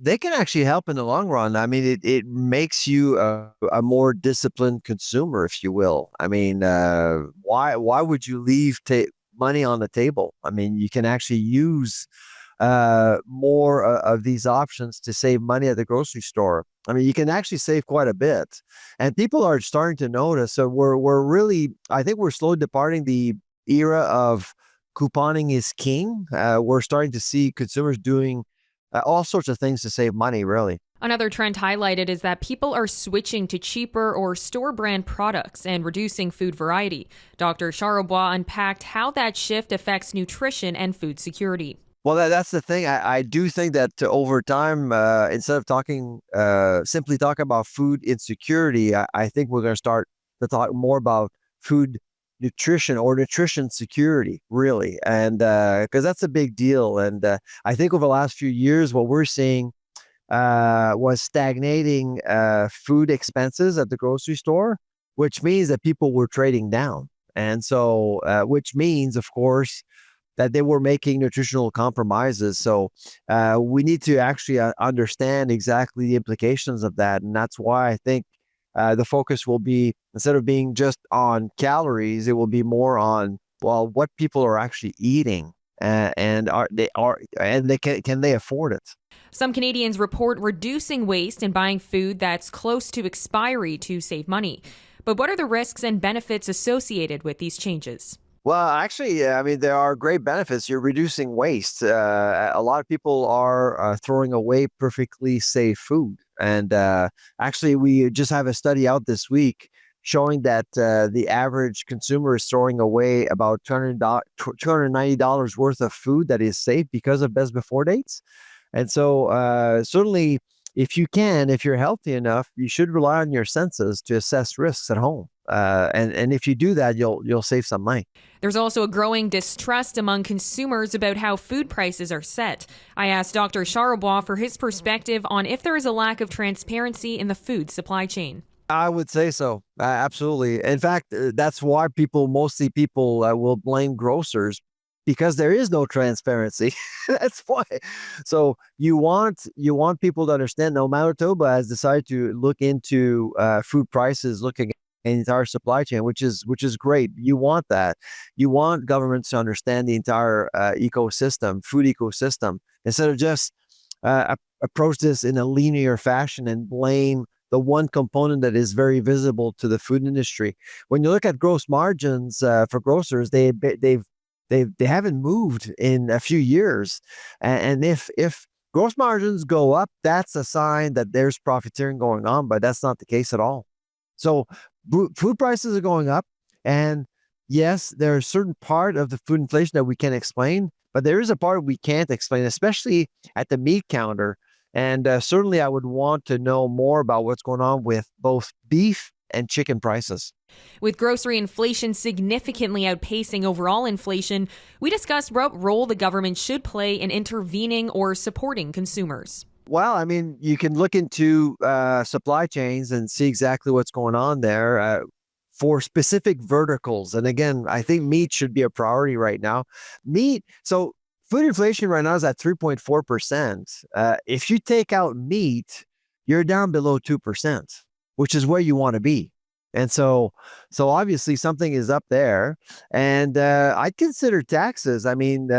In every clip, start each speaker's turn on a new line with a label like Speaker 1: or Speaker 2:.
Speaker 1: They can actually help in the long run. I mean, it makes you a more disciplined consumer, if you will. I mean, why would you leave money on the table? I mean, you can actually use more of these options to save money at the grocery store. I mean, you can actually save quite a bit, and people are starting to notice. So we're really, I think we're slowly departing the era of couponing is king. We're starting to see consumers doing all sorts of things to save money, really.
Speaker 2: Another trend highlighted is that people are switching to cheaper or store brand products and reducing food variety. Dr. Charlebois unpacked how that shift affects nutrition and food security.
Speaker 1: Well, that's the thing. I do think that over time, instead of simply talking about food insecurity, I think we're going to start to talk more about food nutrition or nutrition security, really. And because that's a big deal. And I think over the last few years, what we're seeing was stagnating food expenses at the grocery store, which means that people were trading down. And so, which means, of course, that they were making nutritional compromises. So we need to actually understand exactly the implications of that. And that's why I think the focus will be, instead of being just on calories, it will be more on, well, what people are actually eating. And they can they afford it?
Speaker 2: Some Canadians report reducing waste and buying food that's close to expiry to save money. But what are the risks and benefits associated with these changes?
Speaker 1: Well, actually, I mean, there are great benefits. You're reducing waste. A lot of people are throwing away perfectly safe food. And actually, we just have a study out this week showing that the average consumer is throwing away about $290 worth of food that is safe because of best before dates. And so, certainly, if you're healthy enough, you should rely on your senses to assess risks at home. And if you do that, you'll save some money.
Speaker 2: There's also a growing distrust among consumers about how food prices are set. I asked Dr. Charlebois for his perspective on if there is a lack of transparency in the food supply chain.
Speaker 1: I would say so. Absolutely. In fact, that's why mostly people will blame grocers because there is no transparency. That's why. So you want people to understand. No, Manitoba has decided to look into food prices, looking at the entire supply chain, which is great. You want that. You want governments to understand the entire food ecosystem, instead of just approach this in a linear fashion and blame the one component that is very visible to the food industry. When you look at gross margins for grocers, they haven't moved in a few years, and if gross margins go up, that's a sign that there's profiteering going on, but that's not the case at all. So food prices are going up, and yes, there's a certain part of the food inflation that we can explain, but there is a part we can't explain, especially at the meat counter. And certainly, I would want to know more about what's going on with both beef and chicken prices.
Speaker 2: With grocery inflation significantly outpacing overall inflation, we discussed what role the government should play in intervening or supporting consumers.
Speaker 1: Well, I mean, you can look into supply chains and see exactly what's going on there for specific verticals. And again, I think meat should be a priority right now. So food inflation right now is at 3.4%. If you take out meat, you're down below 2%, which is where you want to be. And so obviously something is up there. And I'd consider taxes. I mean,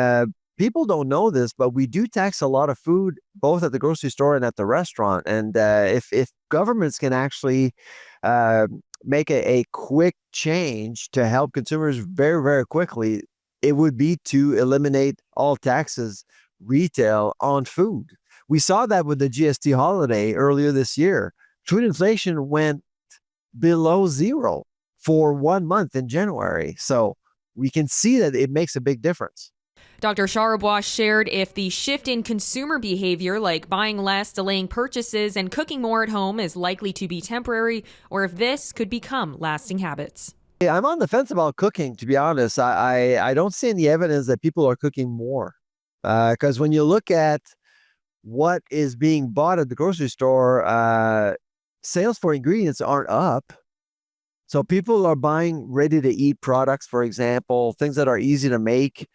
Speaker 1: people don't know this, but we do tax a lot of food, both at the grocery store and at the restaurant. And if governments can actually uh, make a quick change to help consumers very, very quickly, it would be to eliminate all taxes retail on food. We saw that with the GST holiday earlier this year. Food inflation went below zero for 1 month in January. So we can see that it makes a big difference.
Speaker 2: Dr. Charlebois shared if the shift in consumer behavior, like buying less, delaying purchases, and cooking more at home, is likely to be temporary, or if this could become lasting habits.
Speaker 1: Yeah, I'm on the fence about cooking, to be honest. I don't see any evidence that people are cooking more. Because when you look at what is being bought at the grocery store, sales for ingredients aren't up. So people are buying ready to eat products, for example, things that are easy to make.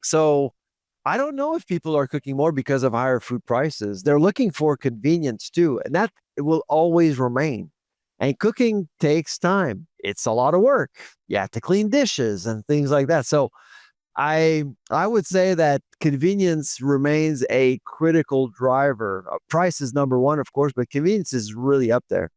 Speaker 1: So I don't know if people are cooking more because of higher food prices. They're looking for convenience too, and that will always remain. And cooking takes time. It's a lot of work. You have to clean dishes and things like that. So I would say that convenience remains a critical driver. Price is number one, of course, but convenience is really up there.